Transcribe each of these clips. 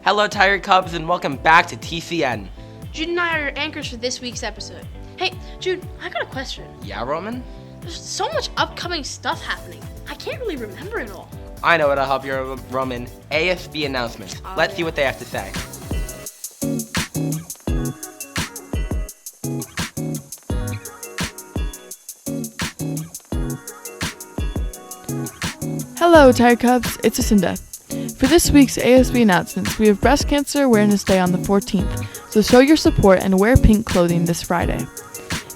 Hello, Tiger Cubs, and welcome back to TCN. Jude and I are your anchors for this week's episode. Hey, Jude, I got a question. Yeah, Roman? There's so much upcoming stuff happening. I can't really remember it all. I know what'll help you, Roman. ASB Announcements. Let's see what they have to say. Hello, Tiger Cubs, it's Jacinda. For this week's ASB announcements, we have Breast Cancer Awareness Day on the 14th, so show your support and wear pink clothing this Friday.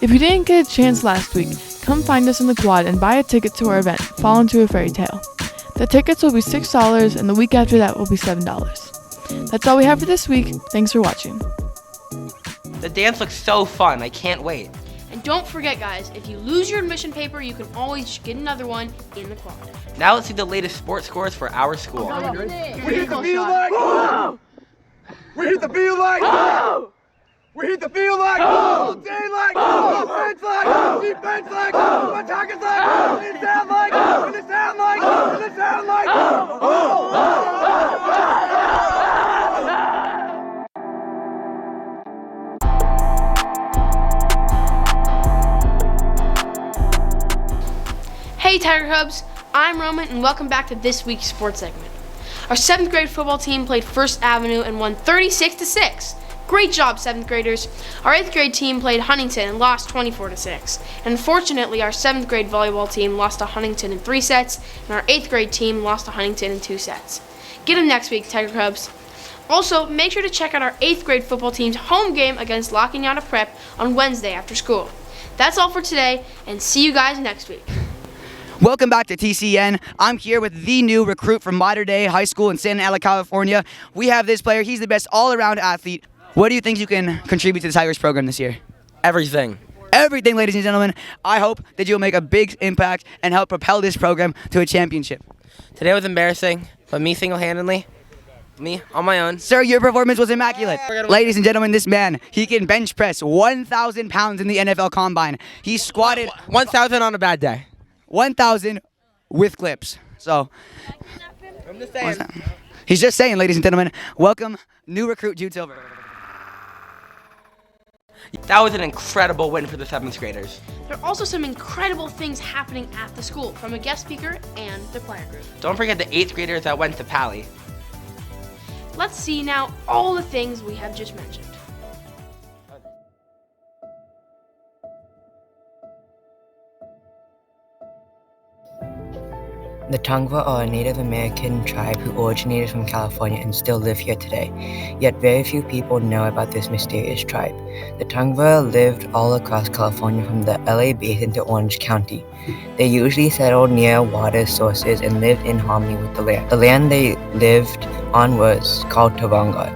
If you didn't get a chance last week, come find us in the quad and buy a ticket to our event, Fall Into a Fairy Tale. The tickets will be $6 and the week after that will be $7. That's all we have for this week. Thanks for watching. The dance looks so fun. I can't wait. And don't forget, guys, if you lose your admission paper, you can always get another one in the quad. Now let's see the latest sports scores for our school. We hit the field line! Oh! We hit the field line! Oh! We hit the field line! Oh! Day line! Defense line! Defense line! Attackers line! In the sound line! In the sound line! In the sound line! Hey, Tiger Cubs, I'm Roman, and welcome back to this week's sports segment. Our 7th grade football team played First Avenue and won 36-6. Great job, 7th graders. Our 8th grade team played Huntington and lost 24-6. And unfortunately, our 7th grade volleyball team lost to Huntington in 3 sets, and our 8th grade team lost to Huntington in 2 sets. Get them next week, Tiger Cubs. Also, make sure to check out our 8th grade football team's home game against La Cañada Prep on Wednesday after school. That's all for today, and see you guys next week. Welcome back to TCN. I'm here with the new recruit from Mater Dei High School in Santa Ana, California. We have this player. He's the best all-around athlete. What do you think you can contribute to the Tigers program this year? Everything. Everything, ladies and gentlemen. I hope that you'll make a big impact and help propel this program to a championship. Today was embarrassing, but me single-handedly, me on my own. Sir, your performance was immaculate. Ladies and gentlemen, this man, he can bench press 1,000 pounds in the NFL Combine. He squatted 1,000 on a bad day. 1,000 with clips. So, I'm just saying. he's just saying, ladies and gentlemen, welcome new recruit Jude Silver. That was an incredible win for the 7th graders. There are also some incredible things happening at the school from a guest speaker and the choir group. Don't forget the 8th graders that went to Pali. Let's see now all the things we have just mentioned. The Tongva are a Native American tribe who originated from California and still live here today, yet very few people know about this mysterious tribe. The Tongva lived all across California from the LA Basin to Orange County. They usually settled near water sources and lived in harmony with the land. The land they lived on was called Tavanga.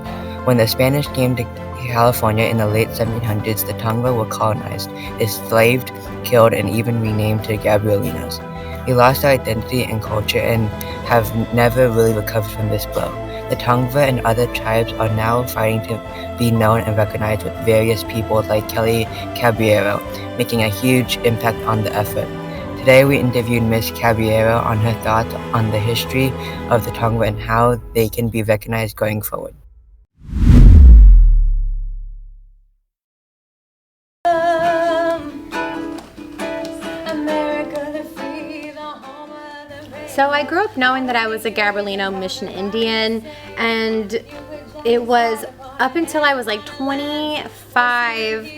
When the Spanish came to California in the late 1700s, the Tongva were colonized, enslaved, killed, and even renamed to Gabrielinos. They lost their identity and culture and have never really recovered from this blow. The Tongva and other tribes are now fighting to be known and recognized with various people like Kelly Caballero, making a huge impact on the effort. Today we interviewed Ms. Caballero on her thoughts on the history of the Tongva and how they can be recognized going forward. So I grew up knowing that I was a Gabrielino Mission Indian, and it was up until I was like 25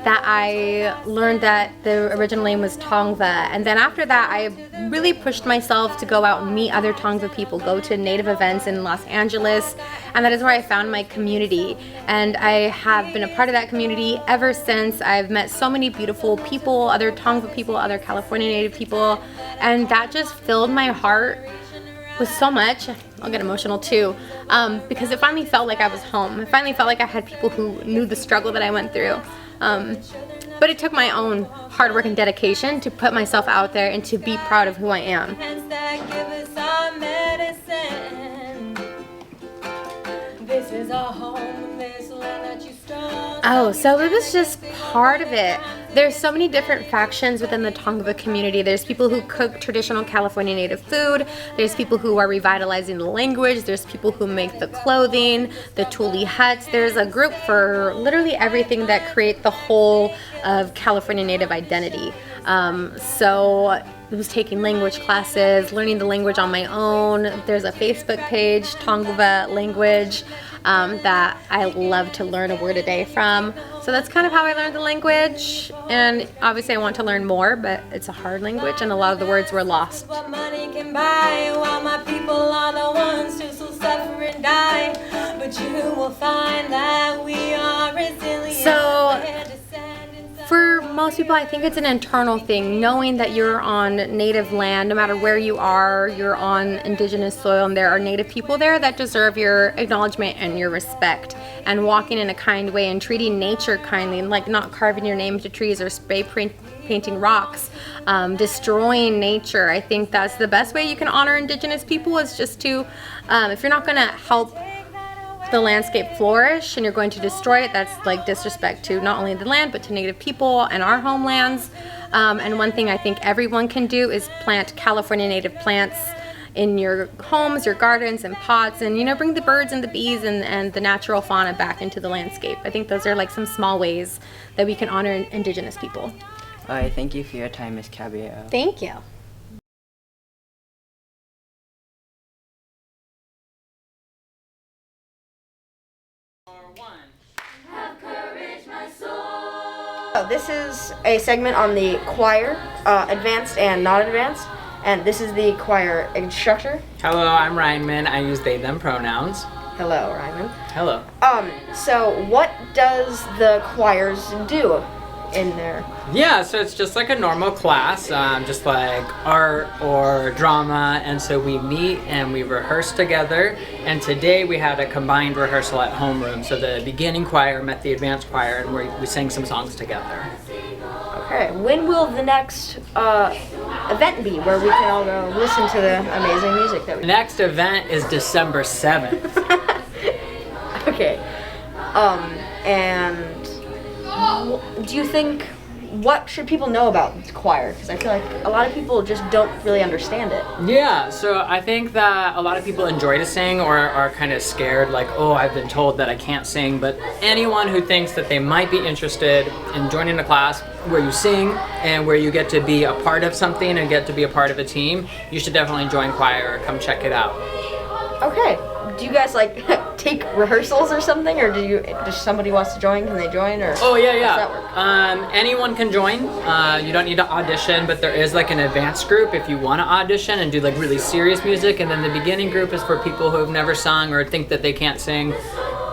that I learned that the original name was Tongva. And then after that, I really pushed myself to go out and meet other Tongva people, go to Native events in Los Angeles, and that is where I found my community. And I have been a part of that community ever since. I've met so many beautiful people, other Tongva people, other California Native people, and that just filled my heart with so much. I'll get emotional too, because it finally felt like I was home. It finally felt like I had people who knew the struggle that I went through. But it took my own hard work and dedication to put myself out there and to be proud of who I am. Oh, so it was just part of it. There's so many different factions within the Tongva community. There's people who cook traditional California native food. There's people who are revitalizing the language. There's people who make the clothing, the tule huts. There's a group for literally everything that create the whole of California native identity. So I was taking language classes, learning the language on my own. There's a Facebook page, Tongva language, that I love to learn a word a day from. So that's kind of how I learned the language. And obviously I want to learn more, but it's a hard language and a lot of the words were lost. What money can buy, while my people are the ones who still suffer and die. But you will find that we are resilient. So for most people, I think it's an internal thing, knowing that you're on native land, no matter where you are, you're on indigenous soil, and there are native people there that deserve your acknowledgement and your respect. And walking in a kind way and treating nature kindly, and like not carving your name into trees or spray painting rocks, destroying nature. I think that's the best way you can honor indigenous people, is just to, if you're not going to help the landscape flourish and you're going to destroy it, that's like disrespect to not only the land but to native people and our homelands. And one thing I think everyone can do is plant California native plants in your homes, your gardens and pots, and bring the birds and the bees and the natural fauna back into the landscape. I think those are like some small ways that we can honor indigenous people. All right, thank you for your time, Ms. Caballero. Thank you. This is a segment on the choir, advanced and not advanced, and this is the choir instructor. Hello, I'm Ryman. I use they, them pronouns. Hello, Ryman. Hello. So what does the choirs do in there? Yeah, so it's just like a normal class, just like art or drama, and so we meet and we rehearse together, and today we had a combined rehearsal at homeroom, so the beginning choir met the advanced choir and we sang some songs together. Okay, when will the next event be where we can all go listen to the amazing music that we The next event is December 7th. Okay, and do you think, what should people know about the choir? Because I feel like a lot of people just don't really understand it. Yeah, so I think that a lot of people enjoy to sing or are kind of scared, like, oh, I've been told that I can't sing, but anyone who thinks that they might be interested in joining a class where you sing and where you get to be a part of something and get to be a part of a team, you should definitely join choir or come check it out. Okay, do you guys like take rehearsals or something, or if somebody wants to join, can they join, or oh yeah, how does that work? Anyone can join. You don't need to audition, but there is like an advanced group if you want to audition and do like really serious music, and then the beginning group is for people who have never sung or think that they can't sing.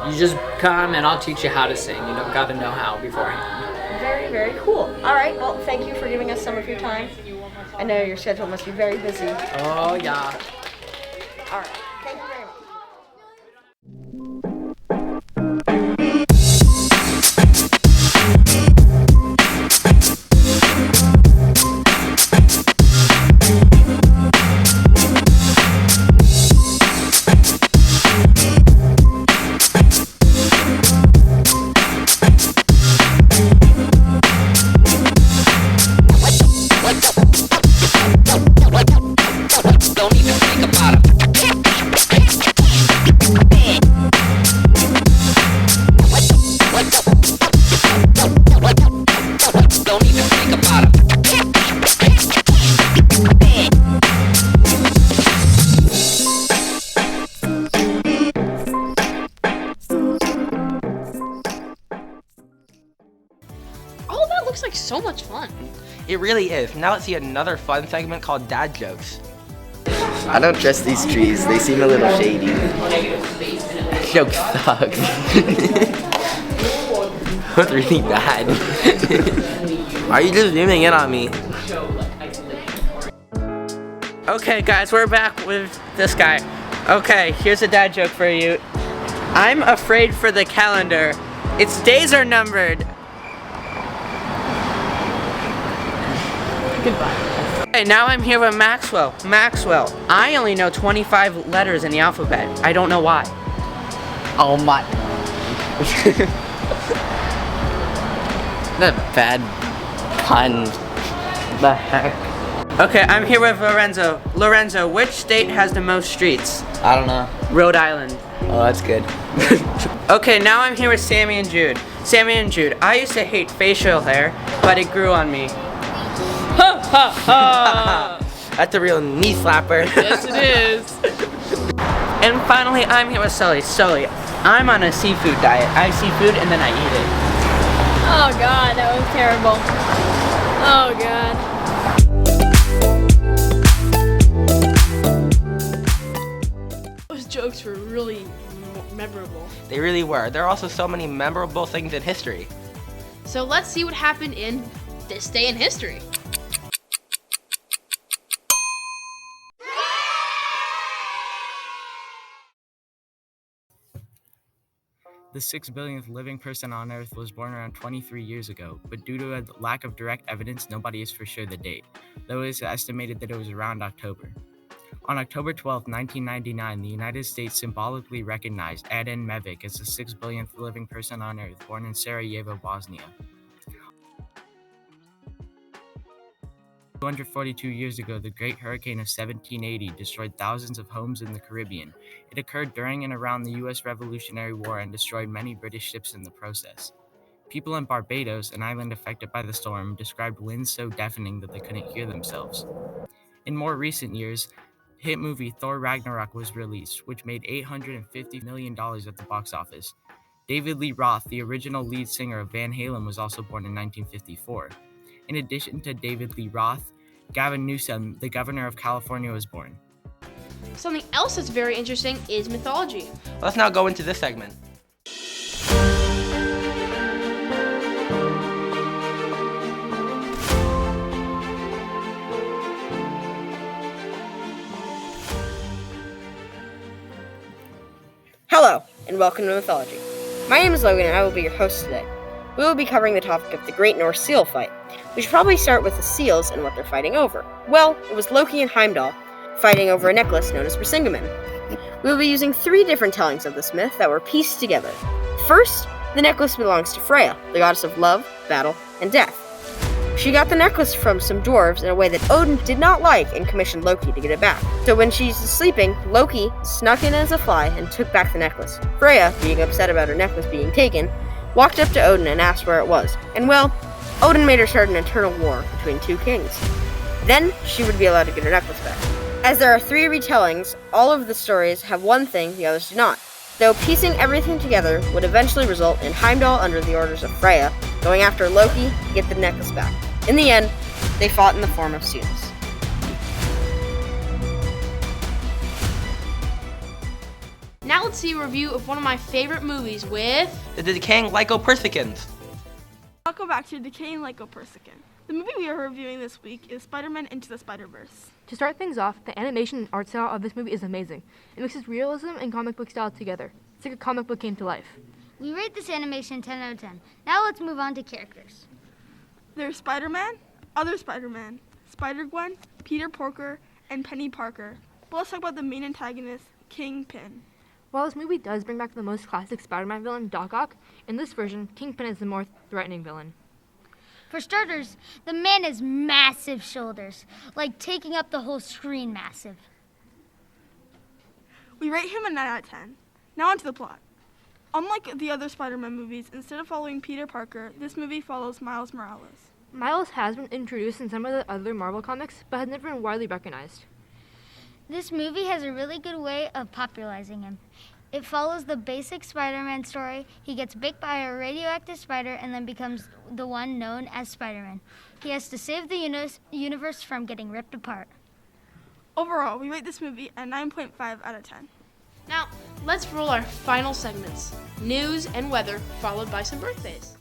You just come and I'll teach you how to sing. You don't got to know how beforehand. Very, very cool. All right, well, thank you for giving us some of your time. I know your schedule must be very busy. Oh yeah. All right, thank you very much. Don't even think about it. looks like so much fun. It really is. Now let's see another fun segment called Dad Jokes. I don't trust these trees. They seem a little shady. Joke sucks. That's really bad. Why are you just zooming in on me? Okay guys, we're back with this guy. Okay, here's a dad joke for you. I'm afraid for the calendar. Its days are numbered. Goodbye. Okay, now I'm here with Maxwell. Maxwell, I only know 25 letters in the alphabet. I don't know why. Oh my. Not bad. Fun. The heck? Okay, I'm here with Lorenzo. Lorenzo, which state has the most streets? I don't know. Rhode Island. Oh, that's good. Okay, now I'm here with Sammy and Jude. Sammy and Jude, I used to hate facial hair, but it grew on me. Ha ha ha! That's a real knee slapper. Yes, it is. And finally, I'm here with Sully. Sully, I'm on a seafood diet. I have seafood and then I eat it. Oh god, that was terrible. Oh god. Those jokes were really memorable. They really were. There are also so many memorable things in history. So let's see what happened in this day in history. The 6 billionth living person on Earth was born around 23 years ago, but due to a lack of direct evidence, nobody is for sure the date, though it is estimated that it was around October. On October 12, 1999, the United States symbolically recognized Adnan Mevic as the 6 billionth living person on Earth, born in Sarajevo, Bosnia. 242 years ago, the Great Hurricane of 1780 destroyed thousands of homes in the Caribbean. It occurred during and around the U.S. Revolutionary War and destroyed many British ships in the process. People in Barbados, an island affected by the storm, described winds so deafening that they couldn't hear themselves. In more recent years, hit movie Thor Ragnarok was released, which made $850 million at the box office. David Lee Roth, the original lead singer of Van Halen, was also born in 1954. In addition to David Lee Roth, Gavin Newsom, the governor of California, was born. Something else that's very interesting is mythology. Let's now go into this segment. Hello, and welcome to Mythology. My name is Logan, and I will be your host today. We will be covering the topic of the Great Norse Seal fight. We should probably start with the seals and what they're fighting over. Well, it was Loki and Heimdall fighting over a necklace known as Brisingamen. We will be using 3 different tellings of this myth that were pieced together. First, the necklace belongs to Freya, the goddess of love, battle, and death. She got the necklace from some dwarves in a way that Odin did not like and commissioned Loki to get it back. So when she's sleeping, Loki snuck in as a fly and took back the necklace. Freya, being upset about her necklace being taken, walked up to Odin and asked where it was. And well, Odin made her start an eternal war between 2 kings. Then she would be allowed to get her necklace back. As there are 3 retellings, all of the stories have one thing the others do not. Though piecing everything together would eventually result in Heimdall, under the orders of Freya, going after Loki to get the necklace back. In the end, they fought in the form of seals. Now let's see a review of one of my favorite movies with The Decaying Lycopersicans. Welcome back to Decaying Lycopersicans. The movie we are reviewing this week is Spider-Man Into the Spider-Verse. To start things off, the animation and art style of this movie is amazing. It mixes realism and comic book style together. It's like a comic book came to life. We rate this animation 10 out of 10. Now let's move on to characters. There's Spider-Man, other Spider-Man, Spider-Gwen, Peter Porker, and Penny Parker. But let's talk about the main antagonist, Kingpin. While this movie does bring back the most classic Spider-Man villain, Doc Ock, in this version, Kingpin is the more threatening villain. For starters, the man has massive shoulders, like taking up the whole screen massive. We rate him a 9 out of 10. Now onto the plot. Unlike the other Spider-Man movies, instead of following Peter Parker, this movie follows Miles Morales. Miles has been introduced in some of the other Marvel comics, but has never been widely recognized. This movie has a really good way of popularizing him. It follows the basic Spider-Man story. He gets bit by a radioactive spider and then becomes the one known as Spider-Man. He has to save the universe from getting ripped apart. Overall, we rate this movie a 9.5 out of 10. Now, let's roll our final segments, news and weather, followed by some birthdays.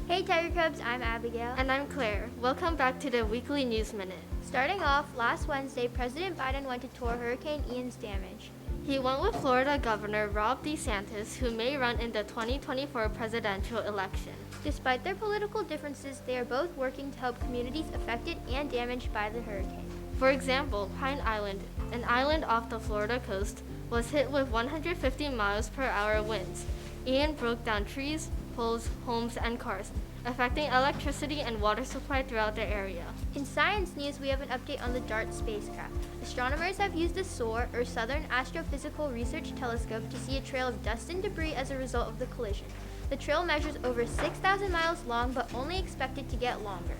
Hey Tiger Cubs, I'm Abigail. And I'm Claire. Welcome back to the Weekly News Minute. Starting off, last Wednesday, President Biden went to tour Hurricane Ian's damage. He went with Florida Governor Ron DeSantis, who may run in the 2024 presidential election. Despite their political differences, they are both working to help communities affected and damaged by the hurricane. For example, Pine Island, an island off the Florida coast, was hit with 150 miles per hour winds. Ian broke down trees, poles, homes, and cars, affecting electricity and water supply throughout the area. In science news, we have an update on the DART spacecraft. Astronomers have used the SOAR, or Southern Astrophysical Research Telescope, to see a trail of dust and debris as a result of the collision. The trail measures over 6,000 miles long, but only expected to get longer.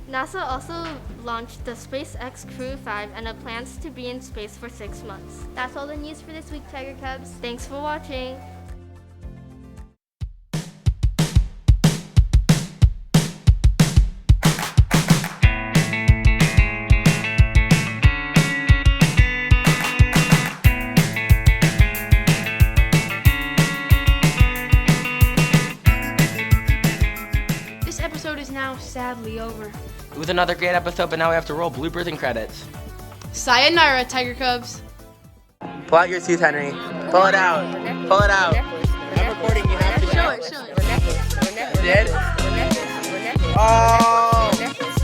NASA also launched the SpaceX Crew 5 and it plans to be in space for 6 months. That's all the news for this week, Tiger Cubs. Thanks for watching. This episode is now sadly over. It was another great episode, but now we have to roll bloopers and credits. Sayonara, Tiger Cubs. Pull out your tooth, Henry. Pull it out. Pull it out. I'm recording. You have to Show it, show it. Did? Oh! Necklace.